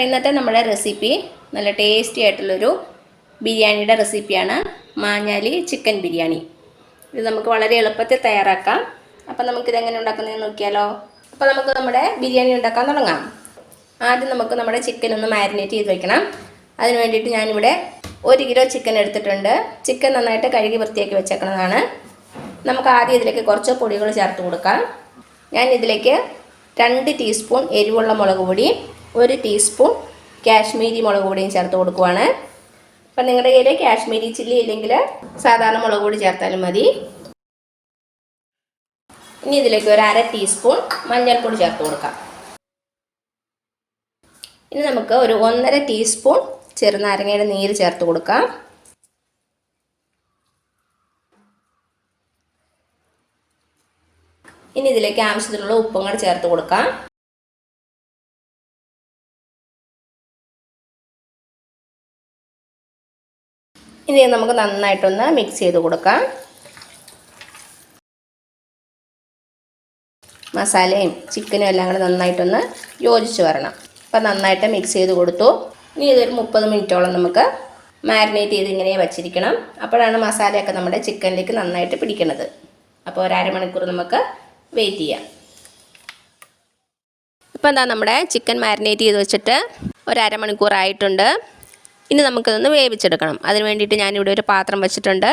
അപ്പോൾ ഇന്നത്തെ നമ്മുടെ റെസിപ്പി നല്ല ടേസ്റ്റി ആയിട്ടുള്ളൊരു ബിരിയാണിയുടെ റെസിപ്പിയാണ് മാഞ്ഞാലി ചിക്കൻ ബിരിയാണി. ഇത് നമുക്ക് വളരെ എളുപ്പത്തിൽ തയ്യാറാക്കാം. അപ്പോൾ നമുക്കിതെങ്ങനെ ഉണ്ടാക്കുന്നതെന്ന് നോക്കിയാലോ. അപ്പോൾ നമുക്ക് നമ്മുടെ ബിരിയാണി ഉണ്ടാക്കാൻ തുടങ്ങാം. ആദ്യം നമുക്ക് നമ്മുടെ ചിക്കൻ ഒന്ന് മാരിനേറ്റ് ചെയ്ത് വെക്കണം. അതിന് വേണ്ടിയിട്ട് ഞാനിവിടെ 1 കിലോ ചിക്കൻ എടുത്തിട്ടുണ്ട്. ചിക്കൻ നന്നായിട്ട് കഴുകി വൃത്തിയാക്കി വെച്ചേക്കുന്നതാണ്. നമുക്ക് ആദ്യം ഇതിലേക്ക് കുറച്ച് പൊടികൾ ചേർത്ത് കൊടുക്കാം. ഞാൻ ഇതിലേക്ക് 2 ടീസ്പൂൺ എരിവുള്ള മുളക് പൊടി, 1 ടീസ്പൂൺ കാശ്മീരി മുളക് പൊടിയും ചേർത്ത് കൊടുക്കുവാണ്. അപ്പം നിങ്ങളുടെ കയ്യിൽ കാശ്മീരി ചില്ലി ഇല്ലെങ്കിൽ സാധാരണ മുളക് പൊടി ചേർത്താലും മതി. ഇനി ഇതിലേക്ക് ഒരു 1/2 ടീസ്പൂൺ മഞ്ഞൾപ്പൊടി ചേർത്ത് കൊടുക്കാം. ഇനി നമുക്ക് ഒരു 1.5 ടീസ്പൂൺ ചെറുനാരങ്ങയുടെ നീര് ചേർത്ത് കൊടുക്കാം. ഇനി ഇതിലേക്ക് ആവശ്യത്തിനുള്ള ഉപ്പും കൂടെ ചേർത്ത് കൊടുക്കാം. ഇനി നമുക്ക് നന്നായിട്ടൊന്ന് മിക്സ് ചെയ്ത് കൊടുക്കാം. മസാലയും ചിക്കനും എല്ലാം കൂടെ നന്നായിട്ടൊന്ന് യോജിച്ച് വരണം. അപ്പം നന്നായിട്ട് മിക്സ് ചെയ്ത് കൊടുത്തു. ഇനി ഇതൊരു 30 മിനിറ്റോളം നമുക്ക് മാരിനേറ്റ് ചെയ്ത് ഇങ്ങനെ വച്ചിരിക്കണം. അപ്പോഴാണ് മസാലയൊക്കെ നമ്മുടെ ചിക്കനിലേക്ക് നന്നായിട്ട് പിടിക്കുന്നത്. അപ്പോൾ ഒരു അരമണിക്കൂർ നമുക്ക് വെയിറ്റ് ചെയ്യാം. ഇപ്പം എന്താ നമ്മുടെ ചിക്കൻ മാരിനേറ്റ് ചെയ്ത് വെച്ചിട്ട് ഒരു അരമണിക്കൂറായിട്ടുണ്ട്. ഇനി നമുക്കിതൊന്ന് വേവിച്ചെടുക്കണം. അതിന് വേണ്ടിയിട്ട് ഞാനിവിടെ ഒരു പാത്രം വെച്ചിട്ടുണ്ട്.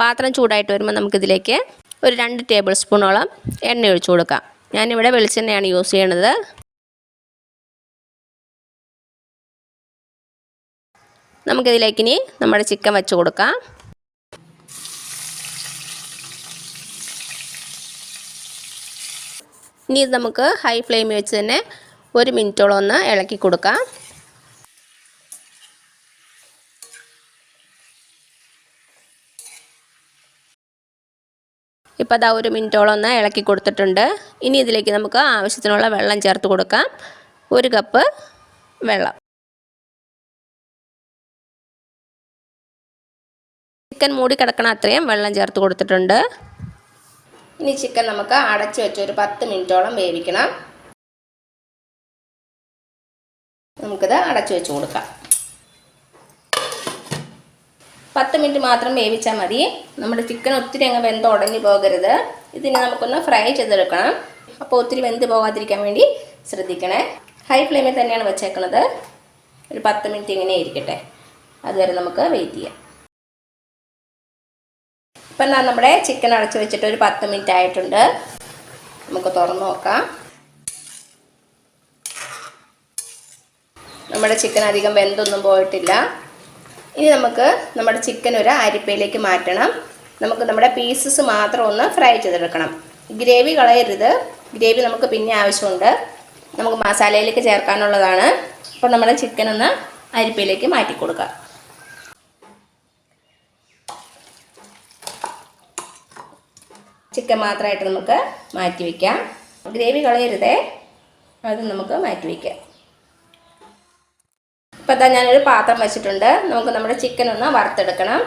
പാത്രം ചൂടായിട്ട് വരുമ്പോൾ നമുക്കിതിലേക്ക് ഒരു 2 ടേബിൾ സ്പൂണോളം എണ്ണ ഒഴിച്ചു കൊടുക്കാം. ഞാനിവിടെ വെളിച്ചെണ്ണയാണ് യൂസ് ചെയ്യണത്. നമുക്കിതിലേക്ക് ഇനി നമ്മുടെ ചിക്കൻ വെച്ച് കൊടുക്കാം. ഇനി ഇത് നമുക്ക് ഹൈ ഫ്ലെയിമിൽ വെച്ച് തന്നെ 1 മിനിറ്റോളം ഒന്ന് ഇളക്കി കൊടുക്കാം. ഇപ്പോൾ അതാ 1 മിനിറ്റോളം ഒന്ന് ഇളക്കി കൊടുത്തിട്ടുണ്ട്. ഇനി ഇതിലേക്ക് നമുക്ക് ആവശ്യത്തിനുള്ള വെള്ളം ചേർത്ത് കൊടുക്കാം. 1 കപ്പ് വെള്ളം. ചിക്കൻ മൂടി കിടക്കണം അത്രയും വെള്ളം ചേർത്ത് കൊടുത്തിട്ടുണ്ട്. ഇനി ചിക്കൻ നമുക്ക് അടച്ചു വെച്ച് ഒരു 10 മിനിറ്റോളം വേവിക്കണം. നമുക്കിത് അടച്ചു വെച്ച് കൊടുക്കാം. 10 മിനിറ്റ് മാത്രം വേവിച്ചാൽ മതി. നമ്മുടെ ചിക്കൻ ഒത്തിരി അങ്ങ് വെന്ത് ഉടഞ്ഞു പോകരുത്. ഇതിന് നമുക്കൊന്ന് ഫ്രൈ ചെയ്തെടുക്കണം. അപ്പോൾ ഒത്തിരി വെന്ത് പോകാതിരിക്കാൻ വേണ്ടി ശ്രദ്ധിക്കണേ. ഹൈ ഫ്ലെയിമിൽ തന്നെയാണ് വെച്ചേക്കുന്നത്. ഒരു 10 മിനിറ്റ് ഇങ്ങനെ ഇരിക്കട്ടെ. അതുവരെ നമുക്ക് വെയിറ്റ് ചെയ്യാം. ഇപ്പം നമ്മുടെ ചിക്കൻ അടച്ചു വെച്ചിട്ട് ഒരു 10 മിനിറ്റ് ആയിട്ടുണ്ട്. നമുക്ക് തുറന്ന് നോക്കാം. നമ്മുടെ ചിക്കൻ അധികം വെന്തൊന്നും പോയിട്ടില്ല. ഇനി നമുക്ക് നമ്മുടെ ചിക്കൻ ഒരു അരിപ്പയിലേക്ക് മാറ്റണം. നമുക്ക് നമ്മുടെ പീസസ് മാത്രം ഒന്ന് ഫ്രൈ ചെയ്തെടുക്കണം. ഗ്രേവി കളയരുത്. ഗ്രേവി നമുക്ക് പിന്നെ ആവശ്യമുണ്ട്. നമുക്ക് മസാലയിലേക്ക് ചേർക്കാനുള്ളതാണ്. അപ്പോൾ നമ്മുടെ ചിക്കൻ ഒന്ന് അരിപ്പയിലേക്ക് മാറ്റി കൊടുക്കാം. ചിക്കൻ മാത്രമായിട്ട് നമുക്ക് മാറ്റി വയ്ക്കാം. ഗ്രേവി കളയരുതേ. അത് നമുക്ക് മാറ്റി വയ്ക്കാം. ഇപ്പോൾ അതാ ഞാനൊരു പാത്രം വെച്ചിട്ടുണ്ട്. നമുക്ക് നമ്മുടെ ചിക്കൻ ഒന്ന് വറുത്തെടുക്കണം.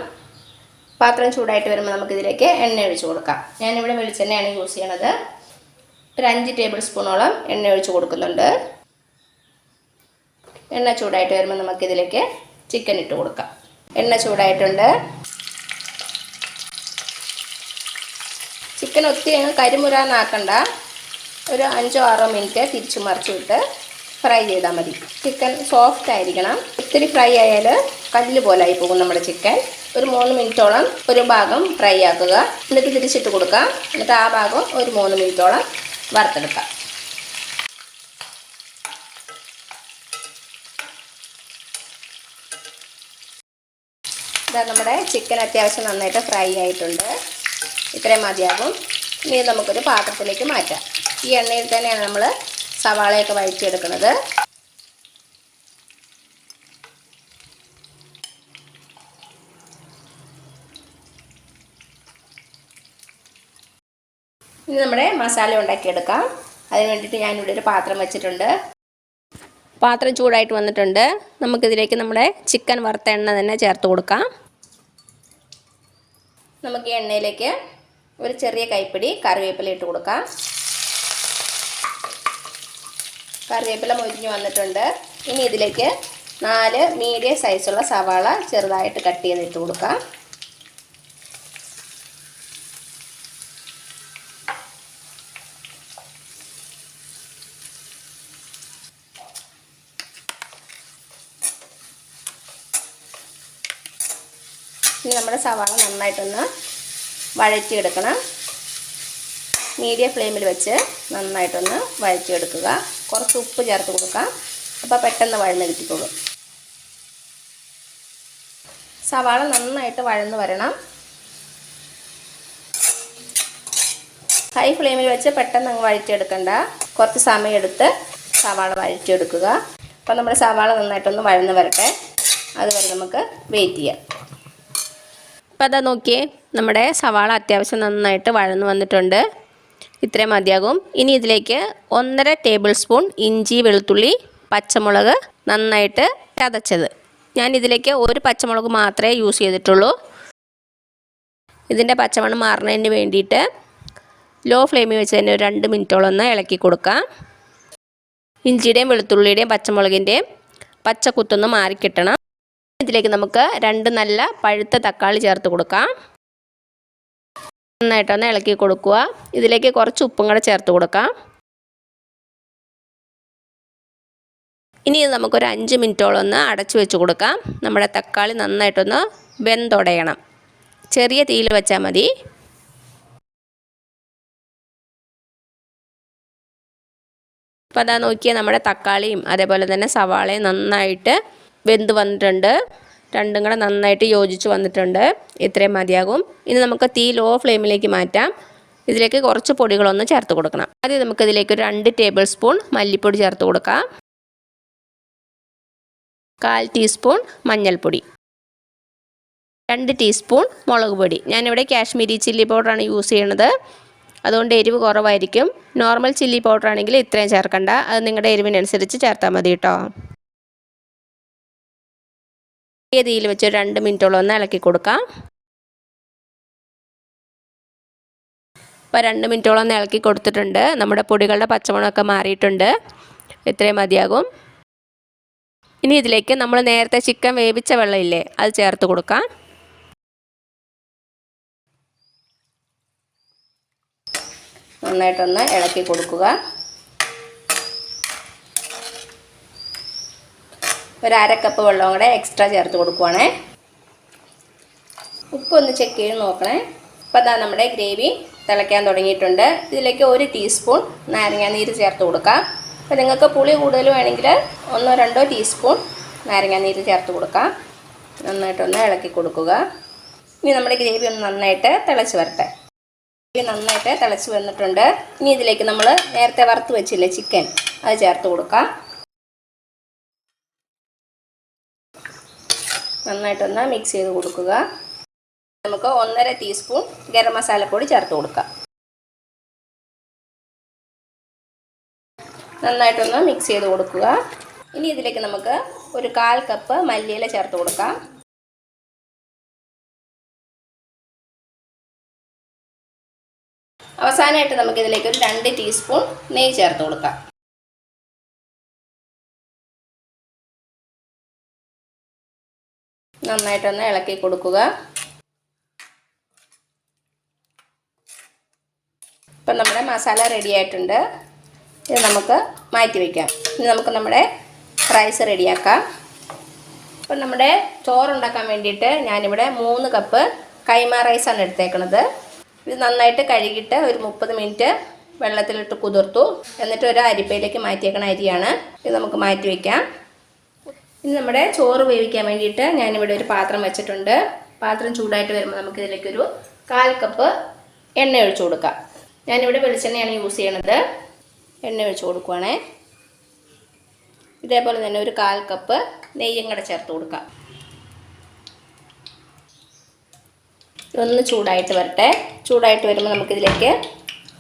പാത്രം ചൂടായിട്ട് വരുമ്പോൾ നമുക്കിതിലേക്ക് എണ്ണ ഒഴിച്ച് കൊടുക്കാം. ഞാനിവിടെ വെളിച്ചെണ്ണയാണ് യൂസ് ചെയ്യണത്. ഒരു 5 ടേബിൾ സ്പൂണോളം എണ്ണ ഒഴിച്ച് കൊടുക്കുന്നുണ്ട്. എണ്ണ ചൂടായിട്ട് വരുമ്പോൾ നമുക്കിതിലേക്ക് ചിക്കൻ ഇട്ട് കൊടുക്കാം. എണ്ണ ചൂടായിട്ടുണ്ട്. ചിക്കൻ ഒത്തിരി അങ്ങ് കരിമുരാന്നാക്കണ്ട. ഒരു 5-6 മിനിറ്റ് തിരിച്ചു മറിച്ചു വിട്ട് ഫ്രൈ ചെയ്താൽ മതി. ചിക്കൻ സോഫ്റ്റ് ആയിരിക്കണം. ഒത്തിരി ഫ്രൈ ആയാൽ കല്ല് പോലെ ആയി പോകും നമ്മുടെ ചിക്കൻ. ഒരു 3 മിനിറ്റോളം ഒരു ഭാഗം ഫ്രൈ ആക്കുക. എന്നിട്ട് തിരിച്ചിട്ട് കൊടുക്കാം. എന്നിട്ട് ആ ഭാഗം ഒരു 3 മിനിറ്റോളം വറുത്തെടുക്കാം. ഇതാ നമ്മുടെ ചിക്കൻ അത്യാവശ്യം നന്നായിട്ട് ഫ്രൈ ആയിട്ടുണ്ട്. ഇത്രയും മതിയാകും. ഇനി നമുക്കൊരു പാത്രത്തിലേക്ക് മാറ്റാം. ഈ എണ്ണയിൽ തന്നെയാണ് നമ്മൾ സവാളയൊക്കെ വഴറ്റിയെടുക്കുന്നത്. ഇനി നമ്മുടെ മസാല ഉണ്ടാക്കിയെടുക്കാം. അതിന് വേണ്ടിയിട്ട് ഞാനിവിടെ ഒരു പാത്രം വെച്ചിട്ടുണ്ട്. പാത്രം ചൂടായിട്ട് വന്നിട്ടുണ്ട്. നമുക്കിതിലേക്ക് നമ്മുടെ ചിക്കൻ വറുത്ത എണ്ണ തന്നെ ചേർത്ത് കൊടുക്കാം. നമുക്ക് ഈ എണ്ണയിലേക്ക് ഒരു ചെറിയ കൈപ്പിടി കറിവേപ്പില ഇട്ട് കൊടുക്കാം. കറിവേപ്പില മൊരിഞ്ഞ് വന്നിട്ടുണ്ട്. ഇനി ഇതിലേക്ക് 4 മീഡിയം സൈസുള്ള സവാള ചെറുതായിട്ട് കട്ട് ചെയ്തിട്ട് കൊടുക്കാം. ഇനി നമ്മുടെ സവാള നന്നായിട്ടൊന്ന് വഴറ്റിയെടുക്കണം. മീഡിയം ഫ്ലെയിമിൽ വെച്ച് നന്നായിട്ടൊന്ന് വഴറ്റിയെടുക്കുക. കുറച്ച് ഉപ്പ് ചേർത്ത് കൊടുക്കാം, അപ്പോൾ പെട്ടെന്ന് വഴന്ന് കിട്ടിക്കോളും. സവാള നന്നായിട്ട് വഴന്ന് വരണം. ഹൈ ഫ്ലെയിമിൽ വെച്ച് പെട്ടെന്ന് അങ്ങ് വഴറ്റിയെടുക്കണ്ട, കുറച്ച് സമയമെടുത്ത് സവാള വഴറ്റിയെടുക്കുക. അപ്പോൾ നമ്മുടെ സവാള നന്നായിട്ടൊന്ന് വഴന്ന് വരട്ടെ, അതുവരെ നമുക്ക് വെയിറ്റ് ചെയ്യാം. അപ്പോൾ അതാ നോക്കിയേ, നമ്മുടെ സവാള അത്യാവശ്യം നന്നായിട്ട് വഴന്ന് വന്നിട്ടുണ്ട്. ഇത്രയും മതിയാകും. ഇനി ഇതിലേക്ക് 1.5 ടേബിൾ സ്പൂൺ ഇഞ്ചി, വെളുത്തുള്ളി, പച്ചമുളക് നന്നായിട്ട് ചതച്ചത്. ഞാൻ ഇതിലേക്ക് ഒരു പച്ചമുളക് മാത്രമേ യൂസ് ചെയ്തിട്ടുള്ളൂ. ഇതിൻ്റെ പച്ചമണം മാറുന്നതിന് വേണ്ടിയിട്ട് ലോ ഫ്ലെയിമിൽ വെച്ച് തന്നെ ഒരു 2 മിനിറ്റോളം ഒന്ന് ഇളക്കി കൊടുക്കാം. ഇഞ്ചിയുടെയും വെളുത്തുള്ളിയുടെയും പച്ചമുളകിൻ്റെയും പച്ചക്കുത്തൊന്ന് മാറിക്കിട്ടണം. ഇതിലേക്ക് നമുക്ക് 2 നല്ല പഴുത്ത തക്കാളി ചേർത്ത് കൊടുക്കാം. നന്നായിട്ടൊന്ന് ഇളക്കി കൊടുക്കുക. ഇതിലേക്ക് കുറച്ച് ഉപ്പും കൂടെ ചേർത്ത് കൊടുക്കാം. ഇനി ഇത് നമുക്കൊരു 5 മിനിറ്റോളം ഒന്ന് അടച്ചു വെച്ച് കൊടുക്കാം. നമ്മുടെ തക്കാളി നന്നായിട്ടൊന്ന് വെന്തുടയണം. ചെറിയ തീയിൽ വെച്ചാൽ മതി. അപ്പോൾ അതാ നോക്കിയാൽ നമ്മുടെ തക്കാളിയും അതേപോലെ തന്നെ സവാളയും നന്നായിട്ട് വെന്ത് വന്നിട്ടുണ്ട്. രണ്ടും കൂടെ നന്നായിട്ട് യോജിച്ച് വന്നിട്ടുണ്ട്. ഇത്രയും മതിയാകും. ഇനി നമുക്ക് തീ ലോ ഫ്ലെയിമിലേക്ക് മാറ്റാം. ഇതിലേക്ക് കുറച്ച് പൊടികളൊന്ന് ചേർത്ത് കൊടുക്കണം. ആദ്യം നമുക്കിതിലേക്ക് ഒരു 2 ടേബിൾ സ്പൂൺ മല്ലിപ്പൊടി ചേർത്ത് കൊടുക്കാം. 1/4 ടീസ്പൂൺ മഞ്ഞൾപ്പൊടി, 2 ടീസ്പൂൺ മുളക് പൊടി. ഞാനിവിടെ കാശ്മീരി ചില്ലി പൗഡറാണ് യൂസ് ചെയ്യണത്, അതുകൊണ്ട് എരിവ് കുറവായിരിക്കും. നോർമൽ ചില്ലി പൗഡർ ആണെങ്കിൽ ഇത്രയും ചേർക്കണ്ട, അത് നിങ്ങളുടെ എരിവിനനുസരിച്ച് ചേർത്താൽ മതി കേട്ടോ. തീയിൽ വെച്ച് 2 മിനിറ്റോളം ഒന്ന് ഇളക്കി കൊടുക്കാം. ഇപ്പോൾ 2 മിനിറ്റോളം ഒന്ന് ഇളക്കി കൊടുത്തിട്ടുണ്ട്. നമ്മുടെ പൊടികളുടെ പച്ചമണമൊക്കെ മാറിയിട്ടുണ്ട്. ഇത്രയും മതിയാകും. ഇനി ഇതിലേക്ക് നമ്മൾ നേരത്തെ ചിക്കൻ വേവിച്ച വെള്ളമില്ലേ, അത് ചേർത്ത് കൊടുക്കാം. നന്നായിട്ടൊന്ന് ഇളക്കി കൊടുക്കുക. ഒരു 1/2 കപ്പ് വെള്ളം കൂടെ എക്സ്ട്രാ ചേർത്ത് കൊടുക്കുവാണേ. ഉപ്പൊന്ന് ചെക്ക് ചെയ്ത് നോക്കണേ. അപ്പോൾ അതാ നമ്മുടെ ഗ്രേവി തിളയ്ക്കാൻ തുടങ്ങിയിട്ടുണ്ട്. ഇതിലേക്ക് 1 ടീസ്പൂൺ നാരങ്ങാനീര് ചേർത്ത് കൊടുക്കാം. അപ്പോൾ നിങ്ങൾക്ക് പുളി കൂടുതൽ വേണമെങ്കിൽ 1-2 ടീസ്പൂൺ നാരങ്ങാനീര് ചേർത്ത് കൊടുക്കാം. നന്നായിട്ടൊന്ന് ഇളക്കി കൊടുക്കുക. ഇനി നമ്മുടെ ഗ്രേവി ഒന്ന് നന്നായിട്ട് തിളച്ച് വരട്ടെ. ഗ്രേവി നന്നായിട്ട് തിളച്ച് വന്നിട്ടുണ്ട്. ഇനി ഇതിലേക്ക് നമ്മൾ നേരത്തെ വറുത്ത് വെച്ചില്ലേ ചിക്കൻ, അത് ചേർത്ത് കൊടുക്കാം. നന്നായിട്ടൊന്ന് മിക്സ് ചെയ്ത് കൊടുക്കുക. നമുക്ക് 1.5 ടീസ്പൂൺ ഗരം മസാലപ്പൊടി ചേർത്ത് കൊടുക്കാം. നന്നായിട്ടൊന്ന് മിക്സ് ചെയ്ത് കൊടുക്കുക. ഇനി ഇതിലേക്ക് നമുക്ക് ഒരു 1/4 കപ്പ് മല്ലിയില ചേർത്ത് കൊടുക്കാം. അവസാനമായിട്ട് നമുക്കിതിലേക്ക് ഒരു 2 ടീസ്പൂൺ നെയ്യ് ചേർത്ത് കൊടുക്കാം. നന്നായിട്ടൊന്ന് ഇളക്കി കൊടുക്കുക. ഇപ്പം നമ്മുടെ മസാല റെഡി ആയിട്ടുണ്ട്. ഇത് നമുക്ക് മാറ്റി വയ്ക്കാം. ഇനി നമുക്ക് നമ്മുടെ റൈസ് റെഡിയാക്കാം. അപ്പം നമ്മുടെ ചോറുണ്ടാക്കാൻ വേണ്ടിയിട്ട് ഞാനിവിടെ 3 കപ്പ് കൈമ റൈസാണ് എടുത്തേക്കണത്. ഇത് നന്നായിട്ട് കഴുകിയിട്ട് ഒരു 30 മിനിറ്റ് വെള്ളത്തിലിട്ട് കുതിർത്തു. എന്നിട്ട് ഒരു അരിപ്പയിലേക്ക് മാറ്റിയേക്കണ അരിയാണ്. ഇത് നമുക്ക് മാറ്റി വയ്ക്കാം. ഇനി നമ്മുടെ ചോറ് വേവിക്കാൻ വേണ്ടിയിട്ട് ഞാനിവിടെ ഒരു പാത്രം വെച്ചിട്ടുണ്ട്. പാത്രം ചൂടായിട്ട് വരുമ്പോൾ നമുക്കിതിലേക്കൊരു 1/4 കപ്പ് എണ്ണ ഒഴിച്ചു കൊടുക്കാം. ഞാനിവിടെ വെളിച്ചെണ്ണയാണ് യൂസ് ചെയ്യണത്. എണ്ണ ഒഴിച്ചു കൊടുക്കുവാണേ. ഇതേപോലെ തന്നെ ഒരു 1/4 കപ്പ് നെയ്യും കൂടെ ചേർത്ത് കൊടുക്കാം. ഇതൊന്ന് ചൂടായിട്ട് വരട്ടെ. ചൂടായിട്ട് വരുമ്പോൾ നമുക്കിതിലേക്ക്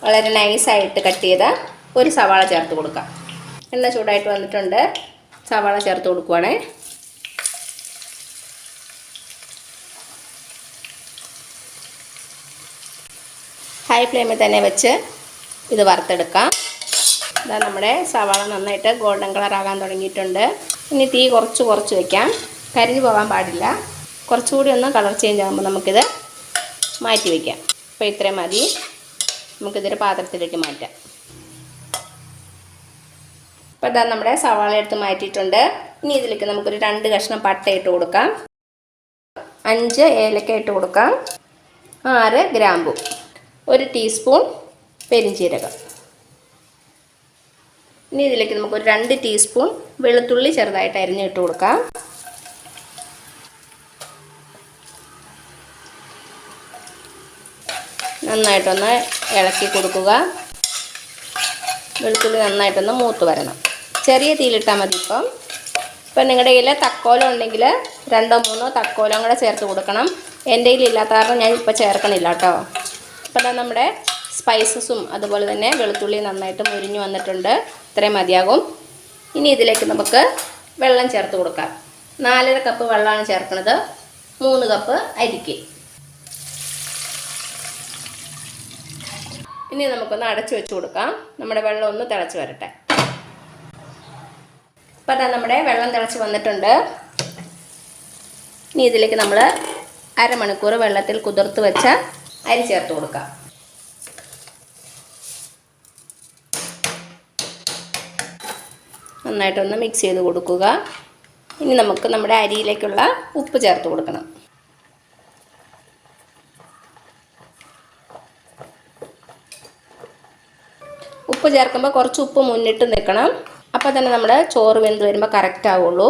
വളരെ നൈസായിട്ട് കട്ട് ചെയ്ത ഒരു സവാള ചേർത്ത് കൊടുക്കാം. എണ്ണ ചൂടായിട്ട് വന്നിട്ടുണ്ട്. സവാള ചേർത്ത് കൊടുക്കുവാണേ. ഹൈ ഫ്ലെയിമിൽ തന്നെ വെച്ച് ഇത് വറുത്തെടുക്കാം. ഇതാ നമ്മുടെ സവാള നന്നായിട്ട് ഗോൾഡൻ കളർ ആകാൻ തുടങ്ങിയിട്ടുണ്ട്. ഇനി തീ കുറച്ച് വയ്ക്കാം, കരിഞ്ഞു പോകാൻ പാടില്ല. കുറച്ചുകൂടി ഒന്ന് കളർ ചേഞ്ച് ആകുമ്പോൾ നമുക്കിത് മാറ്റി വയ്ക്കാം. അപ്പോൾ ഇത്രയും മതി. നമുക്കിതൊരു പാത്രത്തിലേക്ക് മാറ്റാം. അപ്പോൾ ഇതാ നമ്മുടെ സവാള എടുത്ത് മാറ്റിയിട്ടുണ്ട്. ഇനി ഇതിലേക്ക് നമുക്കൊരു 2 കഷ്ണം പട്ട ഇട്ട് കൊടുക്കാം, 5 ഏലക്ക ഇട്ട് കൊടുക്കാം, 6 ഗ്രാമ്പു, 1 ടീസ്പൂൺ പെരിഞ്ജീരകം. ഇനി ഇതിലേക്ക് നമുക്കൊരു 2 ടീസ്പൂൺ വെളുത്തുള്ളി ചെറുതായിട്ട് അരിഞ്ഞിട്ട് കൊടുക്കാം. നന്നായിട്ടൊന്ന് ഇളക്കി കൊടുക്കുക. വെളുത്തുള്ളി നന്നായിട്ടൊന്ന് മൂത്ത് വരണം. ചെറിയ തീയിലിട്ടാൽ മതി. ഇപ്പം നിങ്ങളുടെ കയ്യിൽ തക്കോലം ഉണ്ടെങ്കിൽ 2-3 തക്കോലം കൂടെ ചേർത്ത് കൊടുക്കണം. എൻ്റെ കയ്യിൽ ഇല്ലാത്ത കാരണം ഞാൻ ഇപ്പോൾ ചേർക്കണില്ല കേട്ടോ. അപ്പോൾ അതാ നമ്മുടെ സ്പൈസസും അതുപോലെ തന്നെ വെളുത്തുള്ളി നന്നായിട്ട് മുരിഞ്ഞു വന്നിട്ടുണ്ട്. ഇത്രയും മതിയാകും. ഇനി ഇതിലേക്ക് നമുക്ക് വെള്ളം ചേർത്ത് കൊടുക്കാം. 4.5 കപ്പ് വെള്ളമാണ് ചേർക്കുന്നത്, 3 കപ്പ് അരിക്ക്. ഇനി നമുക്കൊന്ന് അടച്ചു വെച്ച് കൊടുക്കാം. നമ്മുടെ വെള്ളം ഒന്ന് തിളച്ച് വരട്ടെ. അപ്പോൾ അതാ നമ്മുടെ വെള്ളം തിളച്ച് വന്നിട്ടുണ്ട്. ഇനി ഇതിലേക്ക് നമ്മൾ അരമണിക്കൂർ വെള്ളത്തിൽ കുതിർത്ത് വെച്ച അരി ചേർത്ത് കൊടുക്കാം. നന്നായിട്ടൊന്ന് മിക്സ് ചെയ്ത് കൊടുക്കുക. ഇനി നമുക്ക് നമ്മുടെ അരിയിലേക്കുള്ള ഉപ്പ് ചേർത്ത് കൊടുക്കണം. ഉപ്പ് ചേർക്കുമ്പോൾ കുറച്ച് ഉപ്പ് മുന്നിട്ട് നിൽക്കണം. അപ്പോൾ തന്നെ നമ്മുടെ ചോറ് വെന്ത് വരുമ്പോൾ കറക്റ്റ് ആവുള്ളൂ.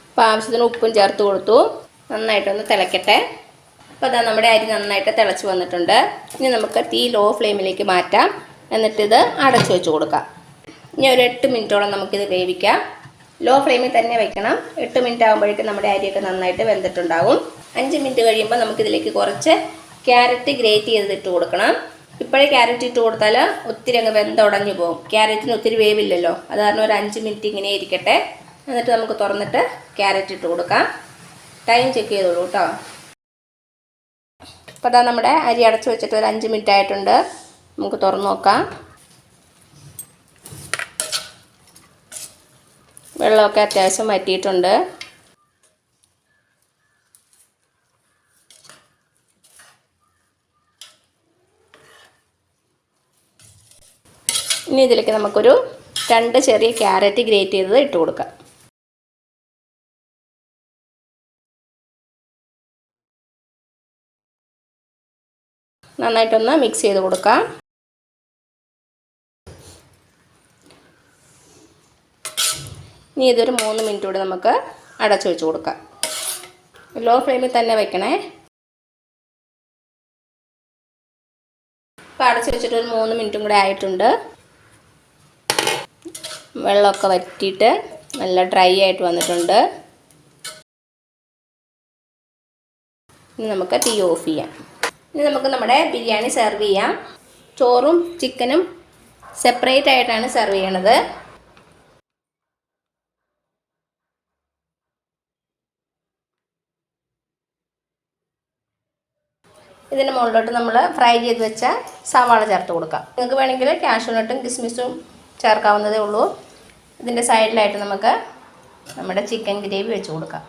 അപ്പോൾ ആവശ്യത്തിന് ഉപ്പും ചേർത്ത് കൊടുത്തു. നന്നായിട്ടൊന്ന് തിളയ്ക്കട്ടെ. അപ്പോൾ അതാ നമ്മുടെ അരി നന്നായിട്ട് തിളച്ച് വന്നിട്ടുണ്ട്. ഇനി നമുക്ക് തീ ലോ ഫ്ലെയിമിലേക്ക് മാറ്റാം. എന്നിട്ടിത് അടച്ചു വെച്ച് കൊടുക്കാം. ഇനി ഒരു 8 മിനിറ്റോളം നമുക്കിത് വേവിക്കാം. ലോ ഫ്ലെയിമിൽ തന്നെ വെക്കണം. 8 മിനിറ്റ് ആകുമ്പോഴേക്കും നമ്മുടെ അരിയൊക്കെ നന്നായിട്ട് വെന്തിട്ടുണ്ടാകും. 5 മിനിറ്റ് കഴിയുമ്പോൾ നമുക്കിതിലേക്ക് കുറച്ച് ക്യാരറ്റ് ഗ്രേറ്റ് ചെയ്തിട്ട് കൊടുക്കണം. ഇപ്പോഴേ ക്യാരറ്റ് ഇട്ട് കൊടുത്താൽ ഒത്തിരി അങ്ങ് വെന്തുടഞ്ഞു പോകും. ക്യാരറ്റിന് ഒത്തിരി വേവില്ലല്ലോ. അത് കാരണം ഒരു 5 മിനിറ്റ് ഇങ്ങനെ ഇരിക്കട്ടെ. എന്നിട്ട് നമുക്ക് തുറന്നിട്ട് ക്യാരറ്റ് ഇട്ട് കൊടുക്കാം. ടൈം ചെക്ക് ചെയ്തോളൂ കേട്ടോ. അപ്പോൾ അതാ നമ്മുടെ അരി അടച്ചു വെച്ചിട്ട് ഒരു 5 മിനിറ്റ് ആയിട്ടുണ്ട്. നമുക്ക് തുറന്ന് നോക്കാം. വെള്ളമൊക്കെ അത്യാവശ്യം വറ്റിയിട്ടുണ്ട്. ഇനി ഇതിലേക്ക് നമുക്കൊരു 2 ചെറിയ ക്യാരറ്റ് ഗ്രേറ്റ് ചെയ്തത് ഇട്ട് കൊടുക്കാം. നന്നായിട്ടൊന്ന് മിക്സ് ചെയ്ത് കൊടുക്കാം. ഇനി ഇതൊരു 3 മിനിറ്റ് കൂടി നമുക്ക് അടച്ചു വെച്ച് കൊടുക്കാം. ലോ ഫ്ലെയിമിൽ തന്നെ വെക്കണേ. ഇപ്പോൾ അടച്ചു വെച്ചിട്ട് ഒരു 3 മിനിറ്റും കൂടെ ആയിട്ടുണ്ട്. വെള്ളമൊക്കെ വറ്റിയിട്ട് നല്ല ഡ്രൈ ആയിട്ട് വന്നിട്ടുണ്ട്. ഇനി നമുക്ക് തീ ഓഫ് ചെയ്യാം. ഇനി നമുക്ക് നമ്മുടെ ബിരിയാണി സെർവ് ചെയ്യാം. ചോറും ചിക്കനും സെപ്പറേറ്റ് ആയിട്ടാണ് സെർവ് ചെയ്യണത്. ഇതിൻ്റെ മുകളിലോട്ട് നമ്മൾ ഫ്രൈ ചെയ്ത് വെച്ച സവാള ചേർത്ത് കൊടുക്കാം. നിങ്ങൾക്ക് വേണമെങ്കിൽ കാഷ്യൂനട്ടും കിസ്മിസും ചേർക്കാവുന്നതേ ഉള്ളൂ. ഇതിൻ്റെ സൈഡിലായിട്ട് നമുക്ക് നമ്മുടെ ചിക്കൻ ഗ്രേവി വെച്ച് കൊടുക്കാം.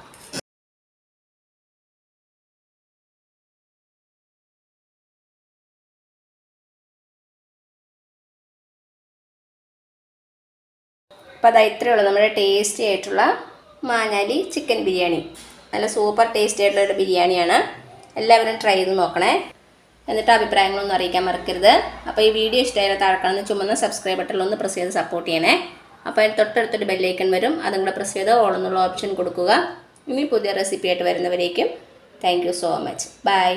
അപ്പോൾ അതാ ഇത്രയേ ഉള്ളൂ നമ്മുടെ ടേസ്റ്റി ആയിട്ടുള്ള മാഞ്ഞാലി ചിക്കൻ ബിരിയാണി. നല്ല സൂപ്പർ ടേസ്റ്റി ആയിട്ടുള്ളൊരു ബിരിയാണിയാണ്. എല്ലാവരും ട്രൈ ചെയ്ത് നോക്കണേ. എന്നിട്ട് അഭിപ്രായങ്ങളൊന്നും അറിയിക്കാൻ മറക്കരുത്. അപ്പോൾ ഈ വീഡിയോ ഇഷ്ടമായാലും താഴെ കാണുന്ന ചുമന്ന സബ്സ്ക്രൈബ് ബട്ടണിലൊന്ന് പ്രസ് ചെയ്ത് സപ്പോർട്ട് ചെയ്യണേ. അപ്പോൾ അതിന് തൊട്ടടുത്തൊരു ബെല്ലൈക്കൺ വരും. അതും കൂടെ പ്രസ് ചെയ്ത് ഓൾ എന്നുള്ള ഓപ്ഷൻ കൊടുക്കുക. ഇനി പുതിയ റെസിപ്പി ആയിട്ട് വരുന്നവരേക്കും thank you so much. By.